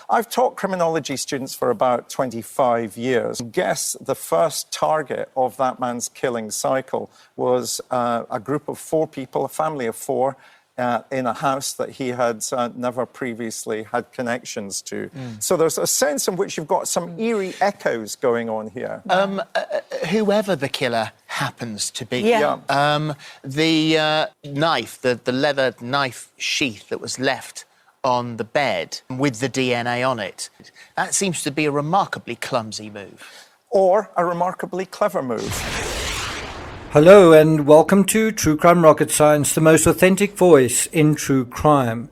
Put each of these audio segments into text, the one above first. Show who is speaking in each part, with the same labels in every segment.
Speaker 1: I've taught criminology students for about 25 years. Guess the first target of that man's killing cycle was a group of 4 people, a family of 4, in a house that he had never previously had connections to. So there's a sense in which you've got some eerie echoes going on here.
Speaker 2: Whoever the killer happens to be. The knife, the leather knife sheath that was left on the bed with the DNA on it, that seems to be a remarkably clumsy move.
Speaker 1: Or a remarkably clever move.
Speaker 3: Hello and welcome to True Crime Rocket Science, the most authentic voice in true crime.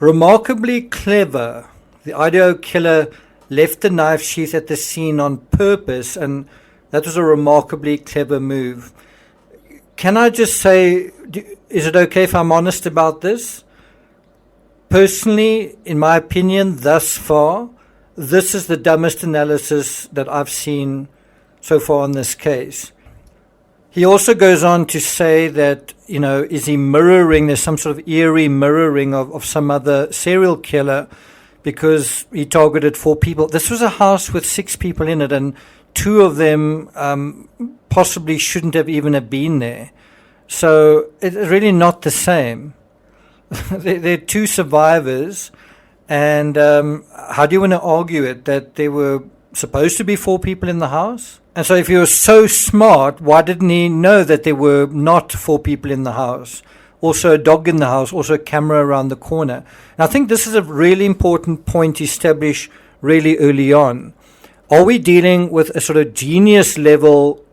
Speaker 3: Remarkably Clever. The Idaho Killer left the knife sheath at the scene on purpose, and that was a remarkably clever move. Can I just say, is it okay if I'm honest about this? Personally, in my opinion, thus far, this is the dumbest analysis that I've seen so far in this case. He also goes on to say that, is he mirroring, there's some sort of eerie mirroring of some other serial killer because he targeted 4 people. This was a house with 6 people in it, and 2 of them possibly shouldn't have even have been there. So it's really not the same. There are 2 survivors, and how do you want to argue it, that there were supposed to be 4 people in the house? And so if he was so smart, why didn't he know that there were not 4 people in the house? Also a dog in the house, also a camera around the corner. And I think this is a really important point to establish really early on. Are we dealing with a sort of genius level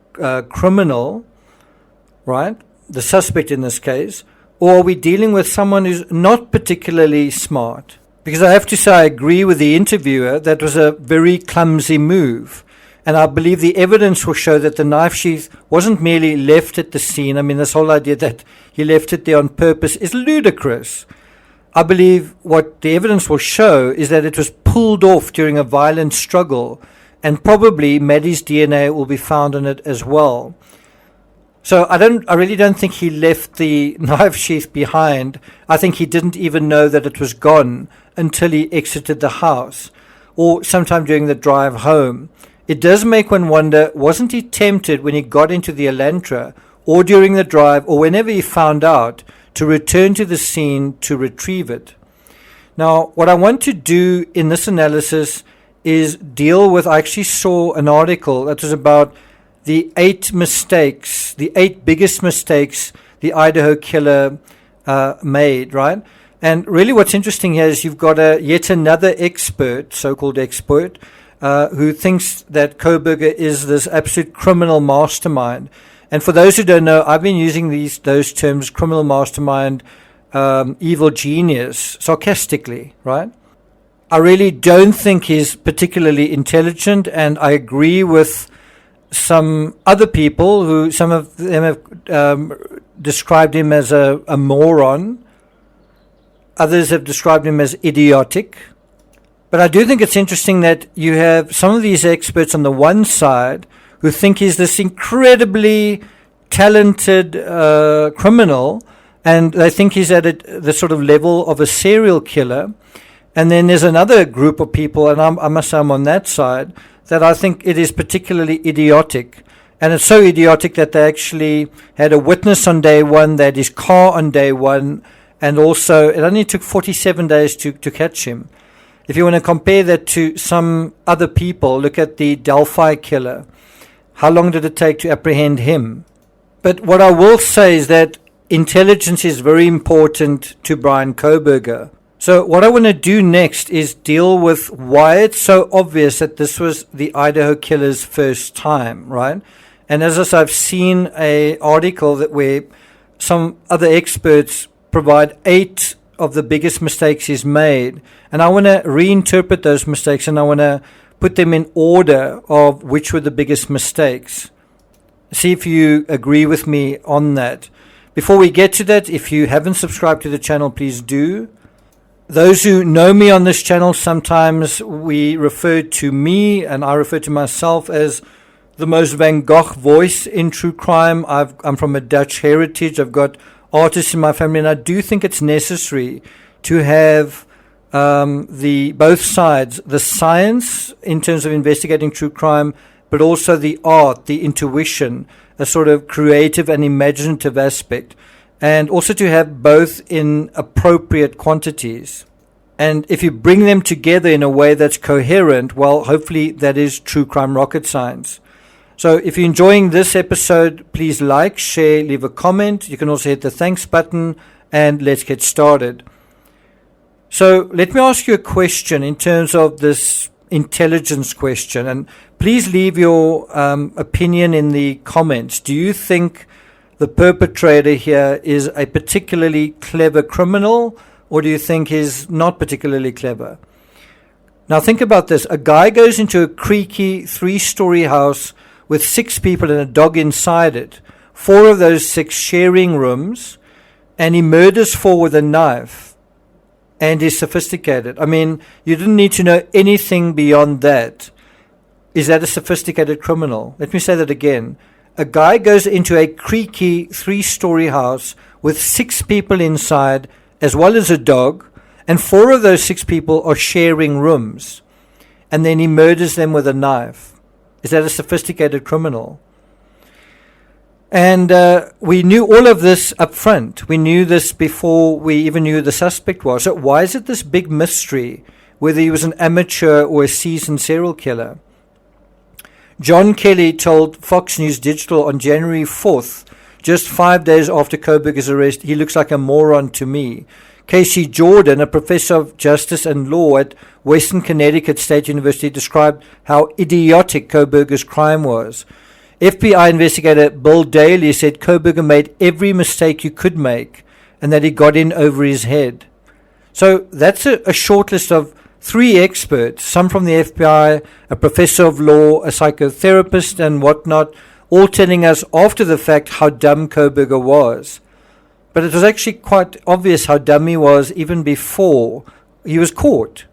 Speaker 3: criminal, right? The suspect in this case. Or are we dealing with someone who's not particularly smart? Because I have to say I agree with the interviewer that was a very clumsy move. And I believe the evidence will show that the knife sheath wasn't merely left at the scene. I mean, this whole idea that he left it there on purpose is ludicrous. I believe what the evidence will show is that it was pulled off during a violent struggle, and probably Maddie's DNA will be found in it as well. So I really don't think he left the knife sheath behind. I think he didn't even know that it was gone until he exited the house or sometime during the drive home. It does make one wonder, wasn't he tempted when he got into the Elantra or during the drive or whenever he found out to return to the scene to retrieve it? Now, what I want to do in this analysis is deal with, I actually saw an article that was about the 8 mistakes, the 8 biggest mistakes the Idaho Killer made, right? And really what's interesting here is you've got yet another expert, so-called expert, who thinks that Kohberger is this absolute criminal mastermind. And for those who don't know, I've been using those terms, criminal mastermind, evil genius, sarcastically, right? I really don't think he's particularly intelligent, and I agree with some other people who, some of them have described him as a moron. Others have described him as idiotic. But I do think it's interesting that you have some of these experts on the one side who think he's this incredibly talented criminal, and they think he's at the sort of level of a serial killer. And then there's another group of people, and I must say I'm on that side, that I think it is particularly idiotic. And it's so idiotic that they actually had a witness on day 1, they had his car on day 1, and also it only took 47 days to catch him. If you want to compare that to some other people, look at the Delphi killer. How long did it take to apprehend him? But what I will say is that intelligence is very important to Brian Kohberger. So what I want to do next is deal with why it's so obvious that this was the Idaho Killer's first time, right? And as I've seen an article where some other experts provide 8 of the biggest mistakes he's made. And I want to reinterpret those mistakes, and I want to put them in order of which were the biggest mistakes. See if you agree with me on that. Before we get to that, if you haven't subscribed to the channel, please do. Those who know me on this channel, sometimes we refer to me, and I refer to myself as the most Van Gogh voice in true crime. I'm from a Dutch heritage. I've got artists in my family, and I do think it's necessary to have the both sides, the science in terms of investigating true crime, but also the art, the intuition, a sort of creative and imaginative aspect, and also to have both in appropriate quantities. And if you bring them together in a way that's coherent, well, hopefully that is true crime rocket science. So if you're enjoying this episode, please like, share, leave a comment. You can also hit the thanks button, and let's get started. So let me ask you a question in terms of this intelligence question, and please leave your opinion in the comments. Do you think the perpetrator here is a particularly clever criminal, or do you think he's not particularly clever? Now think about this. A guy goes into a creaky 3-story house with 6 people and a dog inside it, 4 of those 6 sharing rooms, and he murders 4 with a knife. And is sophisticated. I mean, you didn't need to know anything beyond that. Is that a sophisticated criminal? Let me say that again. A guy goes into a creaky 3-story house with 6 people inside, as well as a dog, and 4 of those 6 people are sharing rooms. And then he murders them with a knife. Is that a sophisticated criminal? And we knew all of this up front. We knew this before we even knew who the suspect was. So why is it this big mystery whether he was an amateur or a seasoned serial killer? John Kelly told Fox News Digital on January 4th, just 5 days after Koberger's arrest, "He looks like a moron to me." Casey Jordan, a professor of justice and law at Western Connecticut State University, described how idiotic Koberger's crime was. FBI investigator Bill Daly said Koberger made every mistake you could make and that he got in over his head. So that's a short list of 3 experts, some from the FBI, a professor of law, a psychotherapist and whatnot, all telling us after the fact how dumb Koberger was. But it was actually quite obvious how dumb he was even before he was caught.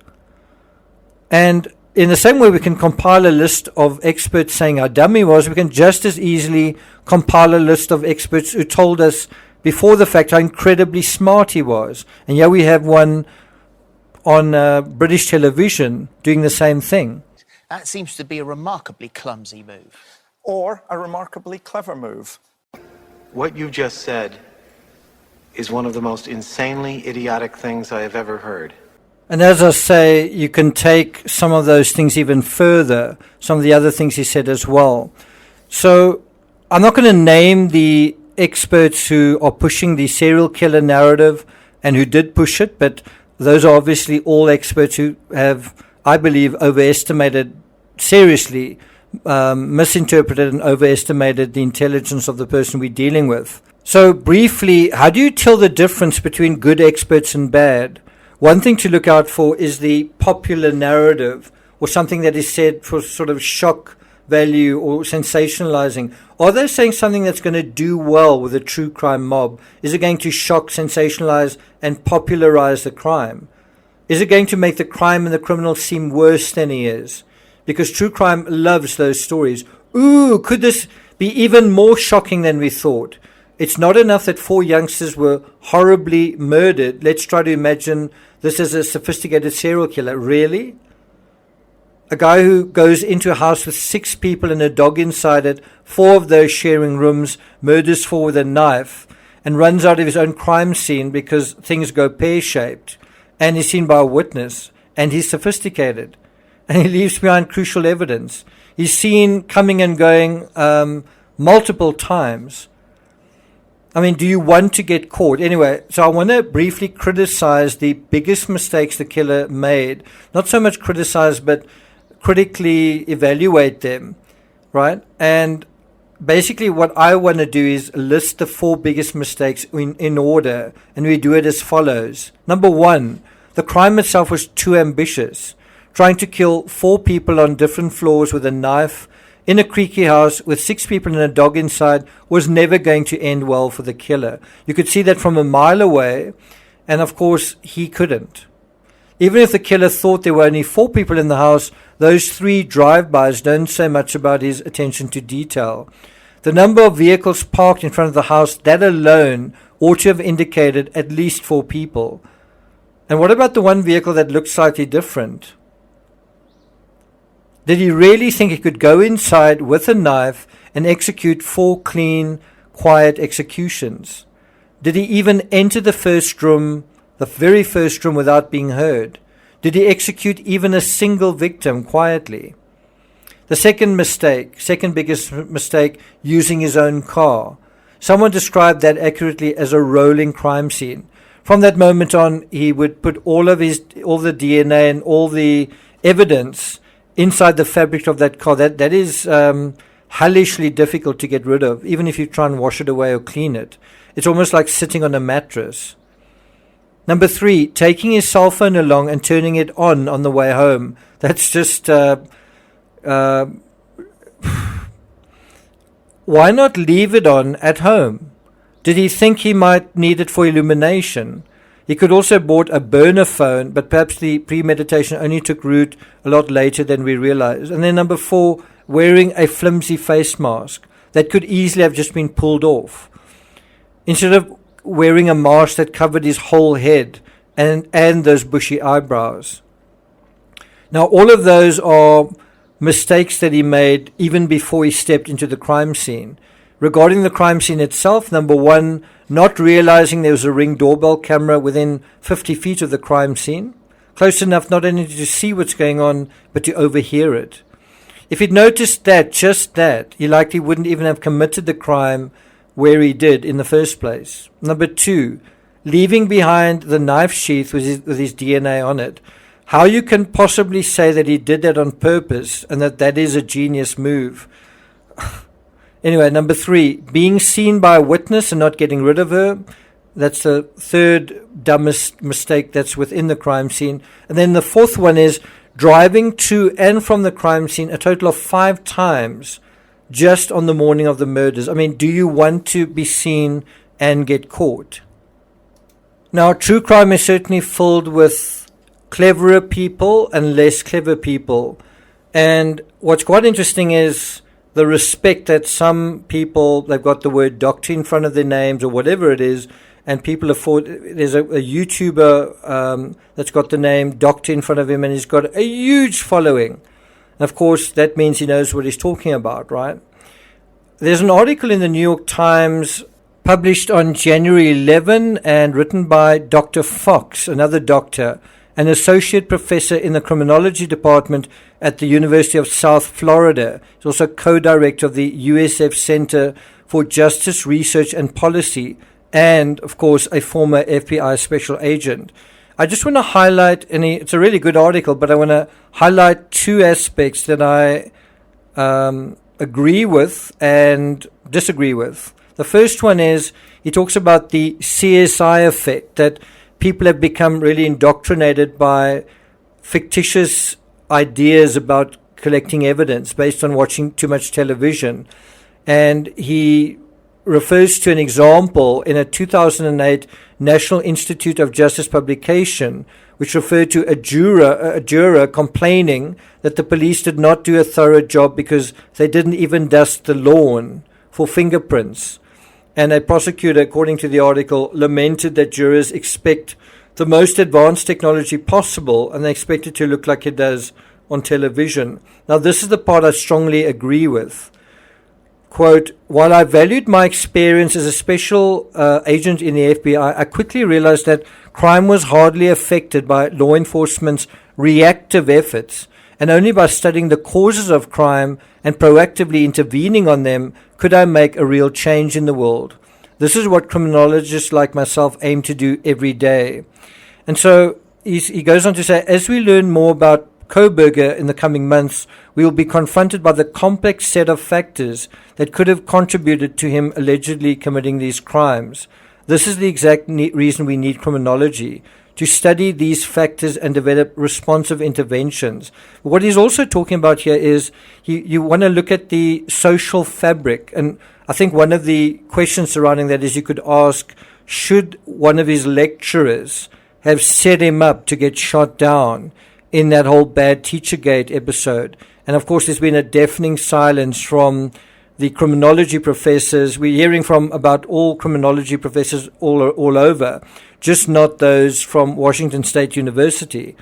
Speaker 3: And in the same way we can compile a list of experts saying how dumb he was, we can just as easily compile a list of experts who told us before the fact how incredibly smart he was. And here we have one on British television doing the same thing.
Speaker 2: That seems to be a remarkably clumsy move.
Speaker 1: Or a remarkably clever move.
Speaker 4: What you just said is one of the most insanely idiotic things I have ever heard.
Speaker 3: And as I say, you can take some of those things even further, some of the other things he said as well. So I'm not going to name the experts who are pushing the serial killer narrative and who did push it, but those are obviously all experts who have, I believe, seriously misinterpreted and overestimated the intelligence of the person we're dealing with. So briefly, how do you tell the difference between good experts and bad? One thing to look out for is the popular narrative, or something that is said for sort of shock value or sensationalizing. Are they saying something that's going to do well with a true crime mob? Is it going to shock, sensationalize, and popularize the crime? Is it going to make the crime and the criminal seem worse than he is? Because true crime loves those stories. Ooh, could this be even more shocking than we thought? It's not enough that 4 youngsters were horribly murdered. Let's try to imagine this as a sophisticated serial killer. Really? A guy who goes into a house with 6 people and a dog inside it, 4 of those sharing rooms, murders 4 with a knife, and runs out of his own crime scene because things go pear-shaped, and he's seen by a witness, and he's sophisticated, and he leaves behind crucial evidence. He's seen coming and going multiple times. I mean, do you want to get caught? Anyway, so I want to briefly criticize the biggest mistakes the killer made. Not so much criticize, but critically evaluate them, right? And basically what I want to do is list the 4 biggest mistakes in order, and we do it as follows. Number 1, the crime itself was too ambitious. Trying to kill 4 people on different floors with a knife in a creaky house with 6 people and a dog inside was never going to end well for the killer. You could see that from a mile away, and of course he couldn't. Even if the killer thought there were only 4 people in the house, those 3 drive-bys don't say much about his attention to detail. The number of vehicles parked in front of the house, that alone ought to have indicated at least 4 people. And what about the one vehicle that looked slightly different? Did he really think he could go inside with a knife and execute 4 clean, quiet executions? Did he even enter the first room, the very first room, without being heard? Did he execute even a single victim quietly? The second biggest mistake, using his own car. Someone described that accurately as a rolling crime scene. From that moment on, he would put all the DNA and all the evidence inside the fabric of that car. That is hellishly difficult to get rid of, even if you try and wash it away or clean it. It's almost like sitting on a mattress. Number 3, taking his cell phone along and turning it on the way home. That's just... why not leave it on at home? Did he think he might need it for illumination? He could also have bought a burner phone, but perhaps the premeditation only took root a lot later than we realized. And then number 4, wearing a flimsy face mask that could easily have just been pulled off, instead of wearing a mask that covered his whole head and those bushy eyebrows. Now, all of those are mistakes that he made even before he stepped into the crime scene. Regarding the crime scene itself, number 1, not realizing there was a Ring doorbell camera within 50 feet of the crime scene, close enough not only to see what's going on, but to overhear it. If he'd noticed just that, he likely wouldn't even have committed the crime where he did in the first place. Number 2, leaving behind the knife sheath with his DNA on it. How you can possibly say that he did that on purpose and that is a genius move? Anyway, number 3, being seen by a witness and not getting rid of her. That's the third dumbest mistake that's within the crime scene. And then the 4th one is driving to and from the crime scene a total of 5 times just on the morning of the murders. I mean, do you want to be seen and get caught? Now, true crime is certainly filled with cleverer people and less clever people. And what's quite interesting is the respect that some people, they've got the word doctor in front of their names or whatever it is, and people afford. There's a YouTuber that's got the name Doctor in front of him, and he's got a huge following. And of course, that means he knows what he's talking about, right? There's an article in the New York Times published on January 11 and written by Dr. Fox, another doctor, an associate professor in the criminology department at the University of South Florida. He's also co-director of the USF Center for Justice Research and Policy, and, of course, a former FBI special agent. I just want to highlight, and it's a really good article, but I want to highlight 2 aspects that I agree with and disagree with. The first one is he talks about the CSI effect, that people have become really indoctrinated by fictitious ideas about collecting evidence based on watching too much television. And he refers to an example in a 2008 National Institute of Justice publication, which referred to a juror complaining that the police did not do a thorough job because they didn't even dust the lawn for fingerprints. And a prosecutor, according to the article, lamented that jurors expect the most advanced technology possible and they expect it to look like it does on television. Now, this is the part I strongly agree with. Quote, while I valued my experience as a special agent in the FBI, I quickly realized that crime was hardly affected by law enforcement's reactive efforts, and only by studying the causes of crime and proactively intervening on them could I make a real change in the world. This is what criminologists like myself aim to do every day. And so he goes on to say, as we learn more about Koberger in the coming months, we will be confronted by the complex set of factors that could have contributed to him allegedly committing these crimes. This is the exact reason we need criminology, to study these factors and develop responsive interventions. What he's also talking about here is you want to look at the social fabric. And I think one of the questions surrounding that is you could ask, should one of his lecturers have set him up to get shot down in that whole bad Teachergate episode? And of course, there's been a deafening silence from the criminology professors. We're hearing from about all criminology professors all over, just not those from Washington State University.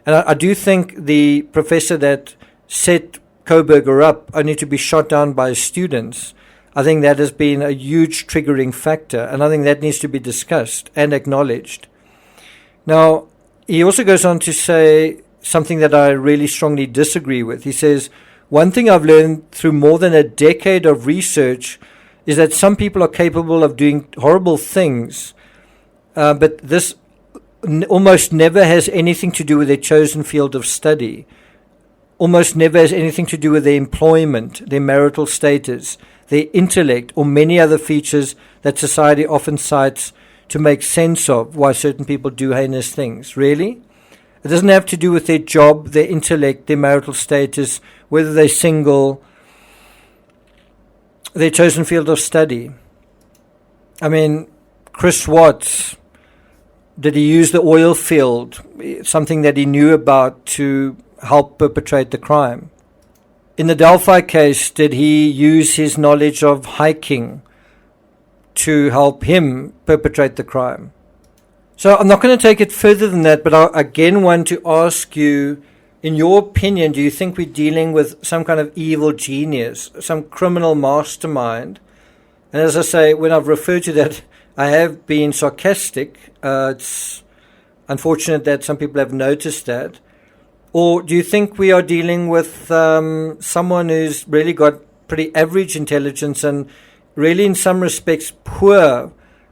Speaker 3: And I do think the professor that set Koberger up only to be shot down by his students, I think that has been a huge triggering factor, and I think that needs to be discussed and acknowledged. Now, he also goes on to say something that I really strongly disagree with. He says, one thing I've learned through more than a decade of research is that some people are capable of doing horrible things, but this almost never has anything to do with their chosen field of study, almost never has anything to do with their employment, their marital status, their intellect, or many other features that society often cites to make sense of why certain people do heinous things. Really? It doesn't have to do with their job, their intellect, their marital status, whether they're single, their chosen field of study. I mean, Chris Watts, did he use the oil field, something that he knew about, to help perpetrate the crime? In the Delphi case, did he use his knowledge of hiking to help him perpetrate the crime? So I'm not going to take it further than that, but I again want to ask you, in your opinion, do you think we're dealing with some kind of evil genius, some criminal mastermind? And as I say, when I've referred to that, I have been sarcastic. It's unfortunate that some people have noticed that. Or do you think we are dealing with someone who's really got pretty average intelligence and really in some respects poor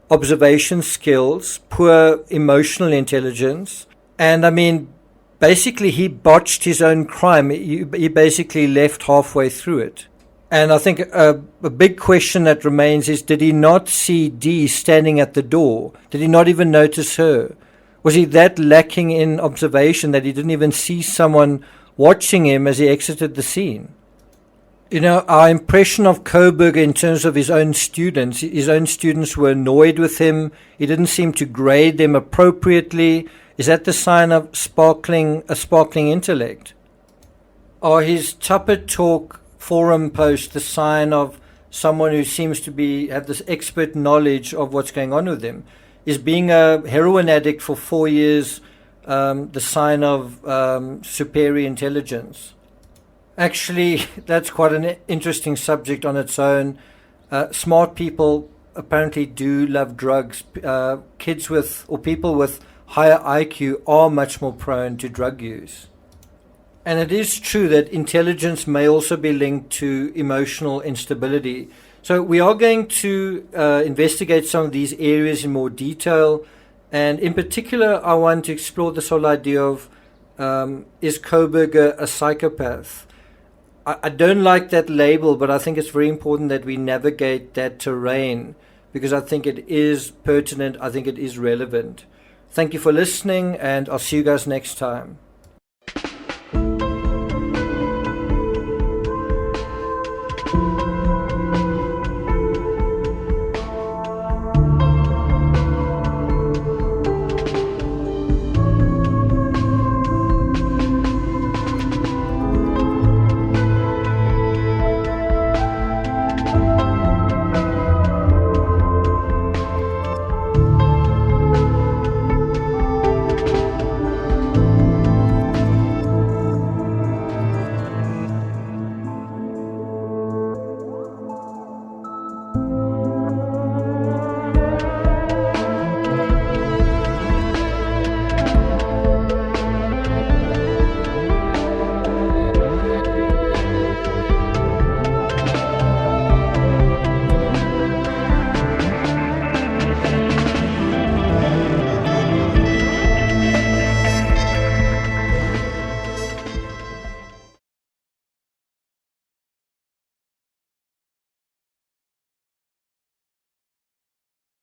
Speaker 3: observation skills, poor emotional intelligence? And I mean, basically he botched his own crime. He basically left halfway through it. And I think a big question that remains is, did he not see Dee standing at the door? Did he not even notice her? Was he that lacking in observation that he didn't even see someone watching him as he exited the scene? You know, our impression of Koberger in terms of his own students were annoyed with him. He didn't seem to grade them appropriately. Is that the sign of a sparkling intellect? Are his Tupper Talk forum posts the sign of someone who seems to have this expert knowledge of what's going on with him? Is being a heroin addict for 4 years the sign of superior intelligence? Actually, that's quite an interesting subject on its own. Smart people apparently do love drugs. Kids or people with higher IQ are much more prone to drug use. And it is true that intelligence may also be linked to emotional instability. So we are going to investigate some of these areas in more detail. And in particular, I want to explore this whole idea of, is Koberger a psychopath? I don't like that label, but I think it's very important that we navigate that terrain because I think it is pertinent, I think it is relevant. Thank you for listening, and I'll see you guys next time.